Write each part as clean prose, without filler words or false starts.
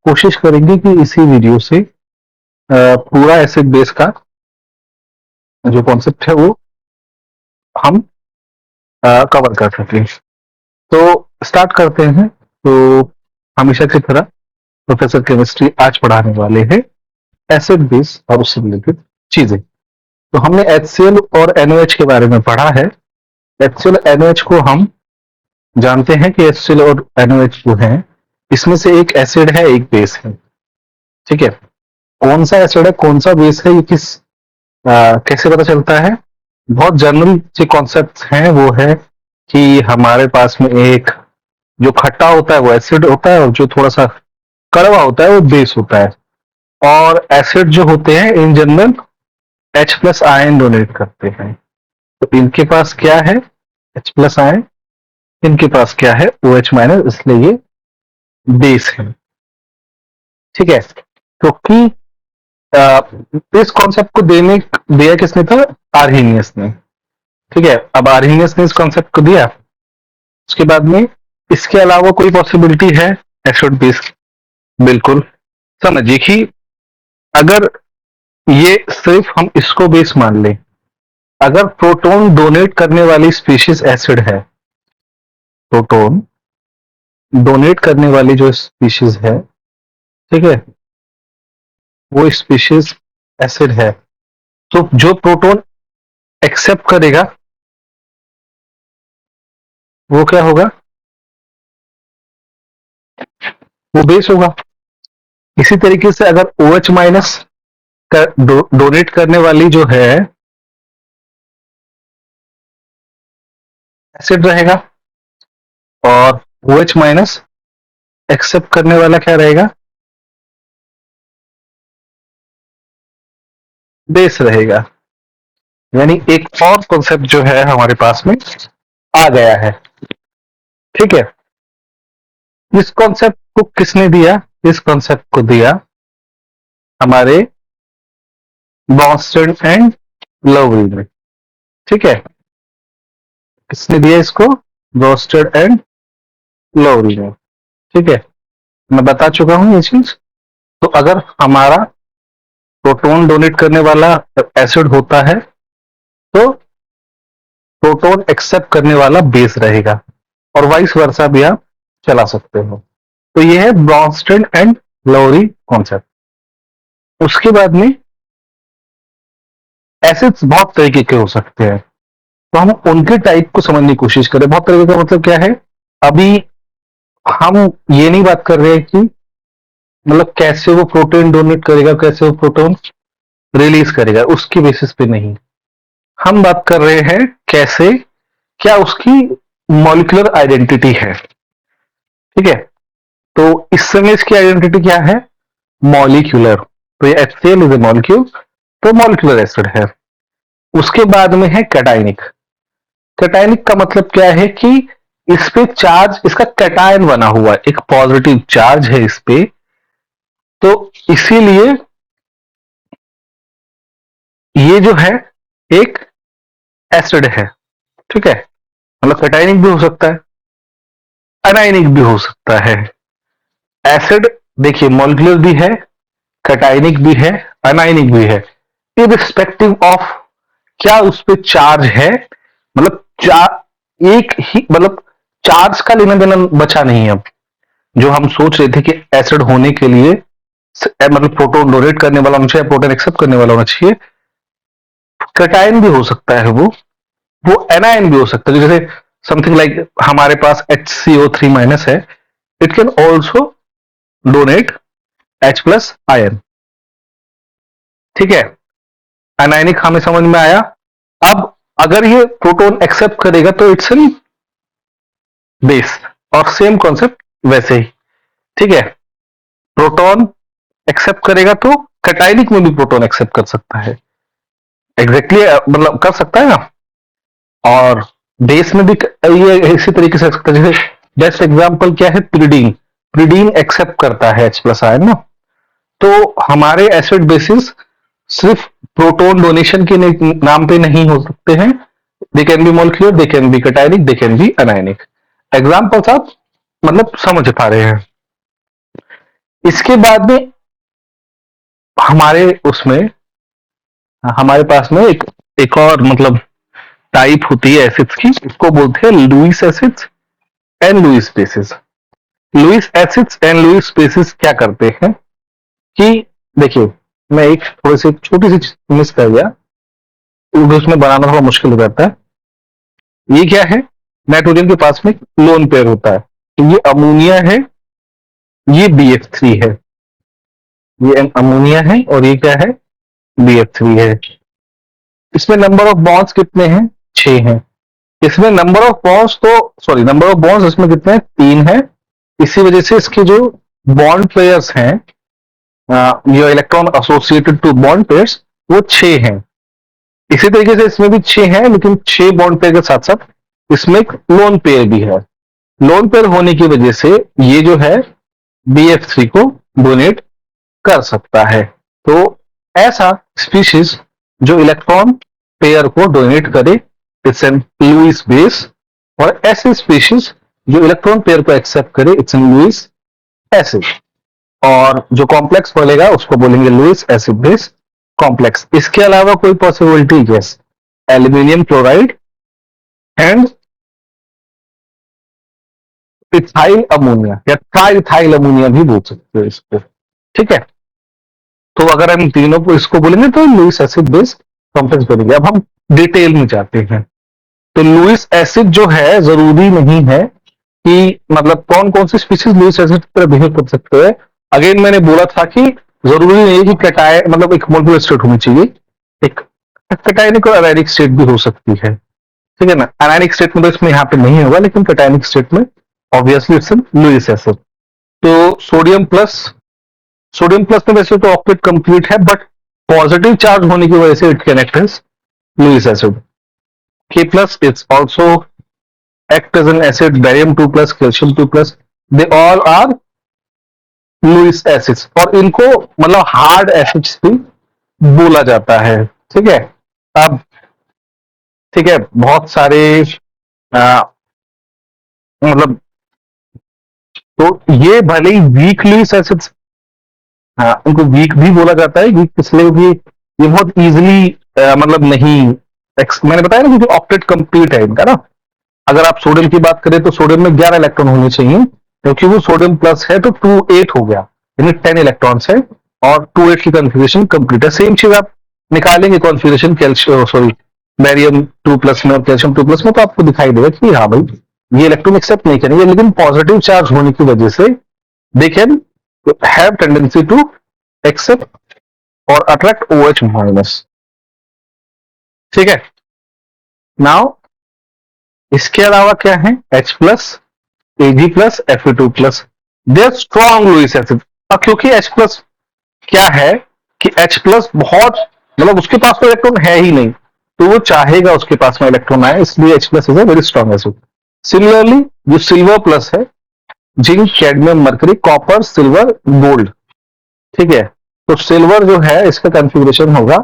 कोशिश करेंगे कि इसी वीडियो से पूरा एसिड बेस का जो कॉन्सेप्ट है वो हम कवर कर सकें। तो स्टार्ट करते हैं। तो हमेशा की तरह प्रोफेसर केमिस्ट्री आज पढ़ाने वाले हैं एसिड बेस और उससे रिलेटेड चीजें। तो हमने HCl और NaOH के बारे में पढ़ा है। HCl NaOH को हम जानते हैं कि HCl और NaOH जो है इसमें से एक एसिड है एक बेस है। ठीक है, कौन सा एसिड है कौन सा बेस है ये कैसे पता चलता है? बहुत जनरल जो कॉन्सेप्ट हैं वो है कि हमारे पास में एक जो खट्टा होता है वो एसिड होता है और जो थोड़ा सा कड़वा होता है वो बेस होता है। और एसिड जो होते हैं in general H+ ion donate करते हैं। तो इनके पास क्या है? H+ ion. इनके पास क्या है? OH-, इसलिए ये बेस है। ठीक है, क्योंकि इस कॉन्सेप्ट को दिया किसने था? आर्हेनियस ने। ठीक है, अब आर्हेनियस ने इस कॉन्सेप्ट को दिया, उसके बाद में इसके अलावा कोई पॉसिबिलिटी है एसिड बेस? बिल्कुल। समझिए कि अगर ये सिर्फ हम इसको बेस मान लें, अगर प्रोटॉन डोनेट करने वाली स्पीशीज एसिड है, प्रोटॉन डोनेट करने वाली जो स्पीशीज है, ठीक है, वो स्पीशीज एसिड है, तो जो प्रोटॉन एक्सेप्ट करेगा वो क्या होगा? वो बेस होगा। इसी तरीके से अगर OH- डोनेट करने वाली जो है एसिड रहेगा और OH- एक्सेप्ट करने वाला क्या रहेगा? बेस रहेगा। यानी एक और कॉन्सेप्ट जो है हमारे पास में आ गया है। ठीक है, इस कॉन्सेप्ट को किसने दिया? इस कॉन्सेप्ट को दिया हमारे ब्रॉन्स्टन एंड लवरी ने। ठीक है, किसने दिया इसको? ब्रॉन्स्टन एंड लवरी ने। ठीक है, मैं बता चुका हूं ये चीज। तो अगर हमारा प्रोटॉन डोनेट करने वाला एसिड होता है तो प्रोटॉन एक्सेप्ट करने वाला बेस रहेगा, और वाइस वर्सा भी आप चला सकते हो। तो ये है ब्रॉन्स्टन एंड लवरी कॉन्सेप्ट। उसके बाद में एसिड्स बहुत तरीके के हो सकते हैं, तो हम उनके टाइप को समझने की कोशिश करें। बहुत तरीके का मतलब क्या है? अभी हम ये नहीं बात कर रहे हैं कि मतलब कैसे वो प्रोटीन डोनेट करेगा, कैसे वो प्रोटॉन रिलीज करेगा, उसकी बेसिस पे नहीं। हम बात कर रहे हैं कैसे, क्या उसकी मॉलिक्यूलर आइडेंटिटी है। ठीक है, तो इस समय इसकी आइडेंटिटी क्या है? मॉलिक्यूलर। तो ये HCl इज ए मॉलिक्यूल, तो मॉलिक्यूलर एसिड है। उसके बाद में है कैटायनिक। कैटायनिक का मतलब क्या है कि इस पे चार्ज, इसका कैटायन बना हुआ है, एक पॉजिटिव चार्ज है इस पे, तो इसीलिए ये जो है एक एसिड है। ठीक है, मतलब कैटायनिक भी हो सकता है, अनायनिक भी हो सकता है। एसिड देखिए मॉलिक्यूलर भी है, कैटायनिक भी है, अनायनिक भी है, इरिस्पेक्टिव ऑफ क्या उस पे चार्ज है। मतलब एक ही मतलब चार्ज का लेना देना बचा नहीं है। अब जो हम सोच रहे थे कि एसिड होने के लिए मतलब प्रोटॉन डोनेट करने वाला होना चाहिए, प्रोटॉन एक्सेप्ट करने वाला होना चाहिए, कैटायन भी हो सकता है, वो एनायन भी हो सकता है। जैसे समथिंग लाइक हमारे पास HCO3- है, it can also donate H+ ion. ठीक है, एनायनिक हमें समझ में आया। अब अगर ये प्रोटॉन एक्सेप्ट करेगा तो इट्स एन बेस, और सेम कॉन्सेप्ट वैसे ही। ठीक है, प्रोटॉन एक्सेप्ट करेगा तो कैटायनिक में भी प्रोटॉन एक्सेप्ट कर सकता है, एग्जैक्टली मतलब कर सकता है ना। और बेस में भी ये इसी तरीके से कर सकता है। जैसे बेस्ट एग्जांपल क्या है? प्रिडीन। प्रिडीन एक्सेप्ट करता है H+ आयन ना। तो हमारे एसिड बेसिस सिर्फ प्रोटॉन डोनेशन के नाम पे नहीं हो सकते हैं। They can be molecular, they can be cationic, they can be anionic. Examples आप मतलब समझ पा रहे हैं। इसके बाद में हमारे उसमें हमारे पास में एक और मतलब टाइप होती है एसिड्स की, इसको बोलते हैं Lewis acids and Lewis bases. Lewis acids and Lewis bases क्या करते हैं कि देखिए, मैं एक थोड़ी सी छोटी सी मिस कर गया, उसमें बनाना थोड़ा मुश्किल हो जाता है। ये क्या है, नाइट्रोजन के पास में लोन पेयर होता है, तो ये अमोनिया है, ये BF3 है, ये अमोनिया है और ये क्या है, BF3 है। इसमें नंबर ऑफ बॉन्ड्स कितने हैं, 6 हैं। इसमें नंबर ऑफ बॉन्ड्स तो सॉरी नंबर ऑफ बॉन्ड्स इसमें कितने हैं, 3 है। इसी वजह से इसके जो बॉन्ड पेयर्स हैं, ये electron associated to bond pairs, वो 6 हैं। इसी तरीके से इसमें भी 6 हैं, लेकिन 6 बॉन्ड पेयर के साथ साथ इसमें एक लोन पेयर भी है। लोन पेयर होने की वजह से ये जो है BF3 को डोनेट कर सकता है। तो ऐसा स्पीशीज जो इलेक्ट्रॉन पेयर को डोनेट करे, इट्स एन लुईस बेस। और ऐसे स्पीशीज जो इलेक्ट्रॉन पेयर को एक्सेप्ट करे, इट्स एन लुईस एसिड। और जो कॉम्प्लेक्स बोलेगा उसको बोलेंगे लुईस एसिड बेस कॉम्प्लेक्स। इसके अलावा कोई possibility, yes, aluminium chloride and ethyl ammonia या ट्राइथाइल अमोनिया भी बोल सकते हो इसको, ठीक है। तो अगर हम तीनों को इसको बोलेंगे तो लुईस एसिड बेस कॉम्प्लेक्स बनेगी। अब हम डिटेल में जाते हैं। तो लुईस एसिड जो है, जरूरी नहीं है कि मतलब कौन कौन सी स्पीशीज लुईस एसिड की तरह बिहेव कर सकते हैं। अगेन मैंने बोला था कि जरूरी नहीं है कि कटाय मतलब एक मोलकुलर स्टेट होनी चाहिए, एक कटायनिक और अनायनिक स्टेट भी हो सकती है, ठीक है ना। अनायनिक स्टेट में तो इसमें यहाँ पे नहीं होगा, लेकिन कटायनिक स्टेट में ऑब्वियसली इट्स लुईस एसिड। तो सोडियम प्लस में वैसे तो ऑक्टेट कंप्लीट है, बट पॉजिटिव चार्ज होने की वजह से it can act as Lewis acid. K plus is also act as an acid, barium 2 plus, calcium 2 plus, they all are Lewis acids. और इनको मतलब हार्ड एसिड्स भी बोला जाता है, ठीक है। अब ठीक है, बहुत सारे आ, मतलब, तो ये भले ही वीक लुईस एसिड्स, हाँ, उनको वीक भी बोला जाता है। वीक इसलिए कि ये बहुत इजीली मतलब नहीं मैंने बताया ना कि ऑक्टेट कंप्लीट है इनका ना। अगर आप सोडियम की बात करें तो सोडियम में 11 इलेक्ट्रॉन होने चाहिए, क्योंकि वो सोडियम प्लस है तो 2 8 हो गया, यानी 10 इलेक्ट्रॉन्स है और 2 8 की कॉन्फ़िगरेशन कंप्लीट है। सेम चीज आप निकालेंगे configuration calcium sorry barium 2 plus में और कैल्शियम 2 प्लस में, तो आपको दिखाई देगा कि हाँ भाई ये इलेक्ट्रॉन एक्सेप्ट नहीं करेंगे, लेकिन पॉजिटिव चार्ज होने की वजह से they can have tendency to accept और अट्रैक्ट OH माइनस, ठीक है। नाउ इसके अलावा क्या है, H plus, Ag plus, Fe2 plus, they are strong Lewis acid. अब क्योंकि H प्लस क्या है कि H प्लस बहुत मतलब उसके पास तो इलेक्ट्रॉन है ही नहीं, तो वो चाहेगा उसके पास में इलेक्ट्रॉन आए, इसलिए H plus is a very strong acid. Similarly जो सिल्वर प्लस है, zinc, cadmium, mercury, copper, silver, gold, ठीक है। तो सिल्वर जो है इसका कॉन्फ़िगरेशन होगा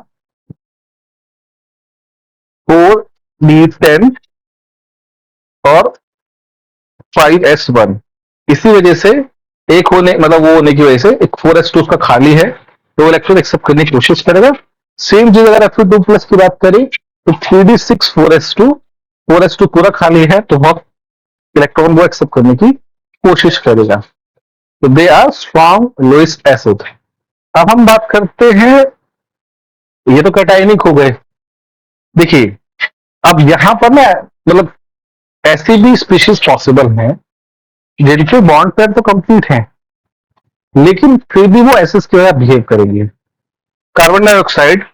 4D10 और 5S1। इसी वजह से एक होने मतलब वो होने की वजह से एक 4S2 उसका खाली है, तो इलेक्ट्रॉन एक्सेप्ट करने की कोशिश करेगा। सेम चीज अगर Fe2 प्लस की बात करें तो 3D6 4S2 पूरा खाली है, तो वह इलेक्ट्रॉन को एक्सेप्ट करने की कोशिश करेगा। तो they are strong Lewis acid. अब हम बात करते हैं, ये तो कैटायनिक हो गए। देखिए, अब यहां पर ना मतलब ऐसी भी स्पीशीज पॉसिबल हैं जिनके बॉन्ड पेयर तो कंप्लीट है, लेकिन फिर भी वो एसिड्स की तरह बिहेव करेंगे। Carbon dioxide,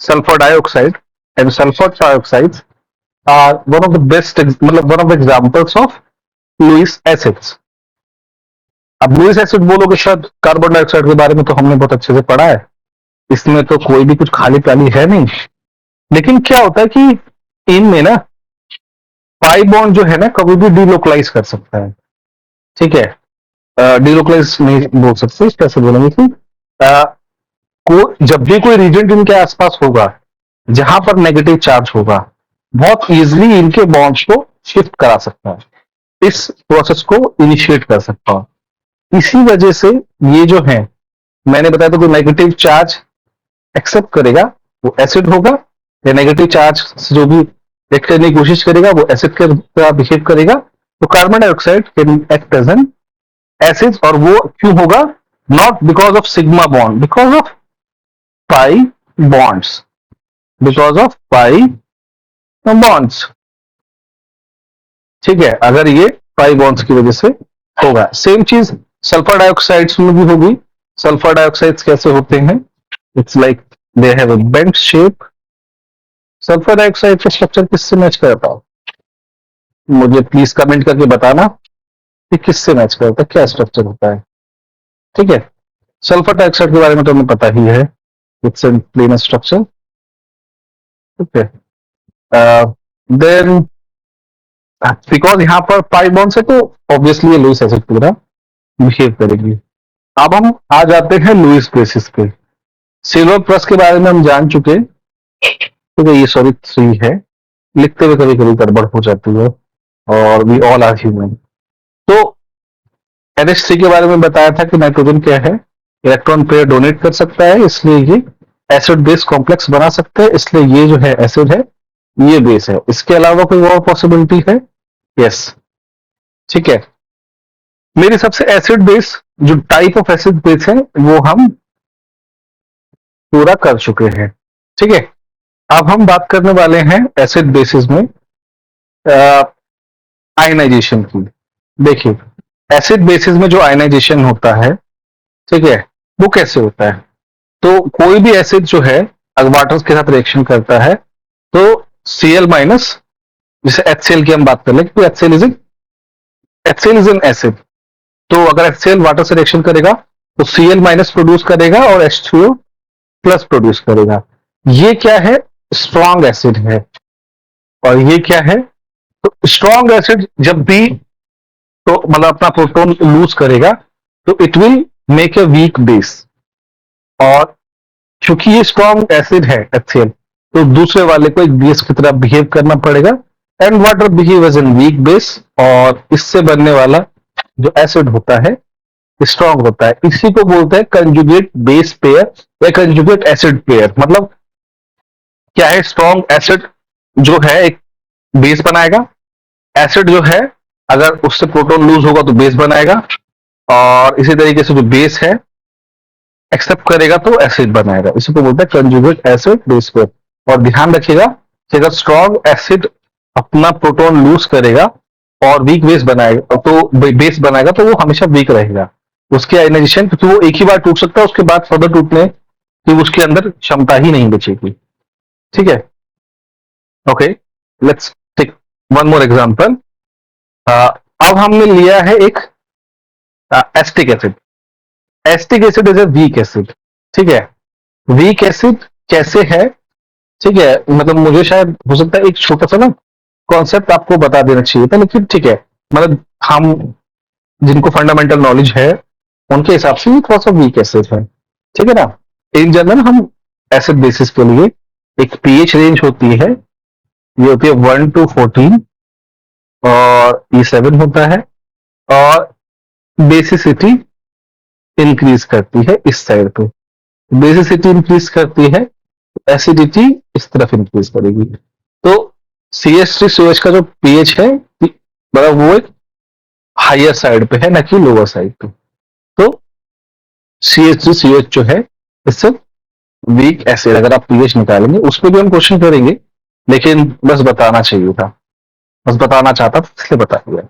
sulphur dioxide and sulphur trioxide are one of the best मतलब one of the examples of Lewis acids. अब लुईस एसिड बोलोगे, शायद कार्बन डाइऑक्साइड के बारे में तो हमने बहुत अच्छे से पढ़ा है, इसमें तो कोई भी कुछ खाली प्याली है नहीं। लेकिन क्या होता है कि इनमें ना पाई बॉन्ड जो है ना कभी भी डीलोकलाइज कर सकता है, ठीक है। डीलोकलाइज नहीं बोल सकते, कैसे बोलेंगे कि जब भी कोई रीजन इनके आसपास होगा जहां पर नेगेटिव चार्ज होगा, बहुत इजीली इनके बॉन्ड्स को शिफ्ट करा सकता है, इस प्रोसेस को इनिशिएट कर सकता है। इसी वजह से ये जो है, मैंने बताया था, तो नेगेटिव चार्ज एक्सेप्ट करेगा वो एसिड होगा, या नेगेटिव चार्ज जो भी रिएक्ट करने की कोशिश करेगा वो एसिड के तरह बिहेव करेगा। तो carbon dioxide can act as an acid, और वो क्यों होगा? Not because of sigma bond, because of pi bonds, because of pi bonds. ठीक है, अगर ये पाई बॉन्ड्स की वजह से होगा। सेम चीज सल्फर डाइऑक्साइड्स में भी होगी। सल्फर डाइऑक्साइड्स कैसे होते हैं? It's like they have a bent shape. Sulphur dioxide का स्ट्रक्चर किससे मैच करता है? मुझे प्लीज कमेंट करके बताना कि किससे मैच करता है, क्या स्ट्रक्चर होता है। ठीक है, सल्फर डाइऑक्साइड के बारे में तो हमें पता ही है, इट्स एन प्लेन स्ट्रक्चर। ठीक है, देन बिकॉज यहाँ पर पाई बॉन्ड्स है तो ऑब्वियसली ये लुईस एसिड की तरह बिहेव करेगी। अब हम आ जाते हैं लुईस बेसिस पे। सिल्वर प्लस के बारे में हम जान चुके। ठीक है, ये सॉरी 3 है, लिखते हुए कभी कभी गड़बड़ हो जाती है, और वी ऑल आर ह्यूमन। तो NH3 के बारे में बताया था कि नाइट्रोजन क्या है, इलेक्ट्रॉन पेयर डोनेट कर सकता है, इसलिए ये एसिड बेस कॉम्प्लेक्स बना सकते हैं, इसलिए ये जो है एसिड है, ये बेस है। इसके अलावा कोई और पॉसिबिलिटी है? यस। ठीक है, मेरे सबसे एसिड बेस जो टाइप ऑफ एसिड बेस है वो हम पूरा कर चुके हैं। ठीक है, अब हम बात करने वाले हैं एसिड बेसिस में आयनाइजेशन की। देखिए, एसिड बेसिस में जो आयनाइजेशन होता है, ठीक है, वो कैसे होता है? तो कोई भी एसिड जो है अगर वाटर के साथ रिएक्शन करता है तो Cl माइनस, जैसे HCl की हम बात कर ले, तो HCl इज एन एसिड। तो अगर HCl वाटर से रिएक्शन करेगा तो Cl माइनस प्रोड्यूस करेगा और H2O प्लस प्रोड्यूस करेगा। ये क्या है? स्ट्रॉन्ग एसिड है। और ये क्या है? तो स्ट्रॉन्ग एसिड जब भी तो मतलब अपना प्रोटॉन लूज करेगा तो it will make a week base. और क्योंकि ये स्ट्रॉन्ग एसिड है HCl, तो दूसरे वाले को एक बेस की तरह बिहेव करना पड़ेगा, and water behave as an weak base, और इससे बनने वाला जो एसिड होता है स्ट्रॉन्ग होता है। इसी को बोलते हैं कंजुगेट बेस पेयर या कंजुगेट एसिड पेयर। मतलब क्या है? स्ट्रॉन्ग एसिड जो है एक बेस बनाएगा, एसिड जो है अगर उससे प्रोटॉन लूज होगा तो बेस बनाएगा, और इसी तरीके से जो बेस है एक्सेप्ट करेगा तो एसिड बनाएगा। इसी को बोलते हैं कंजुगेट एसिड बेस पेयर। और ध्यान रखिएगा कि अगर स्ट्रॉन्ग एसिड अपना प्रोटॉन लूज करेगा और वीक बेस बनाएगा तो बेस बनाएगा तो वो हमेशा वीक रहेगा। उसके आयनाइजेशन, क्योंकि वो एक ही बार टूट सकता है, उसके बाद फर्दर टूटने की उसके अंदर क्षमता ही नहीं बचेगी। ठीक है, okay, let's take one more example. अब हमने लिया है एक acetic acid. Acetic acid is a weak acid. ठीक है, वीक एसिड कैसे है? ठीक है, मतलब मुझे शायद हो सकता है एक छोटा सा ना कॉन्सेप्ट आपको बता देना चाहिए था, लेकिन ठीक है, मतलब हम जिनको फंडामेंटल नॉलेज है उनके हिसाब से ये थोड़ा सा वीक एसिड है। ठीक है ना? इन जनरल हम एसिड बेसिस के लिए एक पीएच रेंज होती है, ये होती है 1 to 14, और ये 7 होता है, और बेसिसिटी इंक्रीज करती है इस साइड पे। बेसिसिटी इंक्रीज करती है, एसिडिटी इस तरफ इंक्रीज करेगी। तो CH3COH का जो पीएच है मतलब वो एक हायर साइड पे है, ना कि लोअर साइड पे। तो CH3COH जो है इससे वीक एसिड। अगर आप पीएच निकालेंगे उस पर भी हम क्वेश्चन करेंगे, लेकिन बस बताना चाहिए था, बस बताना चाहता था इसलिए बता दिया।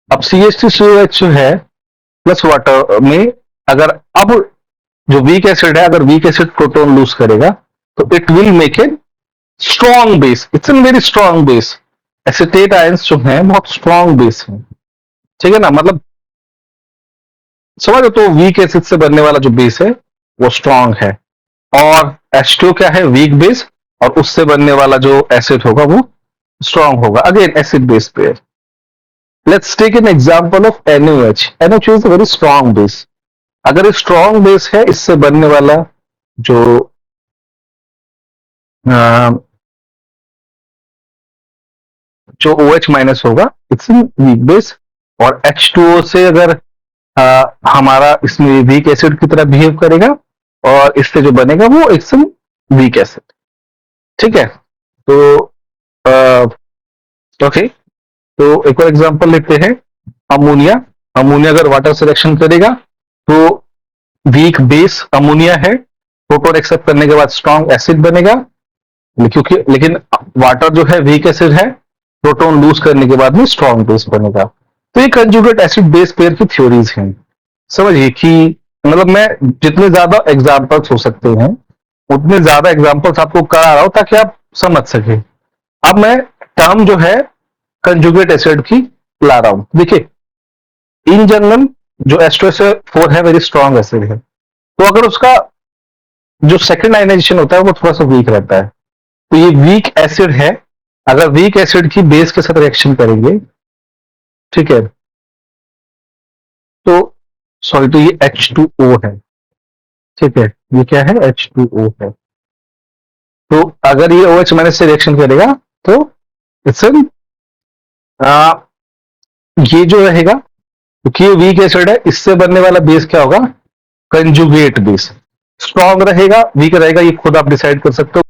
अब CH3COH जो है प्लस वाटर में, अगर अब जो वीक एसिड है, अगर वीक एसिड प्रोटॉन लूज करेगा तो it will make a strong base. It's an very strong base. Acetate ions जो है बहुत स्ट्रॉन्ग बेस है। ठीक है ना? मतलब समझो, तो वीक एसिड से बनने वाला जो बेस है वो स्ट्रॉन्ग है, और H2 क्या है? वीक बेस, और उससे बनने वाला जो एसिड होगा वो स्ट्रॉन्ग होगा। Again acid base pair. Let's take an example of NaOH। NaOH is a very strong base. अगर ये स्ट्रॉन्ग बेस है, इससे बनने वाला जो जो OH माइनस होगा, इट्स वीक बेस। और H2O से अगर हमारा इसमें वीक एसिड की तरह बिहेव करेगा और इससे जो बनेगा वो एकदम वीक एसिड। ठीक है, तो ओके, तो एक और एग्जांपल लेते हैं, अमोनिया। अमोनिया अगर वाटर से रिएक्शन करेगा तो वीक बेस अमोनिया है, प्रोटोन एक्सेप्ट करने के बाद स्ट्रॉन्ग एसिड बनेगा, क्योंकि लेकिन वाटर जो है वीक एसिड है, प्रोटोन लूज करने के बाद में स्ट्रॉन्ग बेस बनेगा। तो ये कंजुगेट एसिड बेस पेयर की थ्योरीज हैं। समझिए कि मतलब मैं जितने ज्यादा एग्जाम्पल्स हो सकते हैं उतने ज्यादा एग्जाम्पल्स आपको करा रहा हूं ताकि आप समझ सके। अब मैं टर्म जो है कंजुगेट एसिड की ला रहा हूं। देखिए, इन जनरल जो H2SO4 है वेरी स्ट्रॉन्ग एसिड है, तो अगर उसका जो सेकंड आयनाइजेशन होता है वो थोड़ा सा वीक रहता है, तो ये वीक एसिड है। अगर वीक एसिड की बेस के साथ रिएक्शन करेंगे, ठीक है, तो सॉरी, तो ये H2O है। ठीक है, ये क्या है, H2O है। तो अगर ये OH माइनस से रिएक्शन करेगा तो इट्स ये जो रहेगा, क्योंकि ये वीक एसिड है, इससे बनने वाला बेस क्या होगा, कंजुगेट बेस। स्ट्रॉन्ग रहेगा वीक रहेगा ये खुद आप डिसाइड कर सकते हो।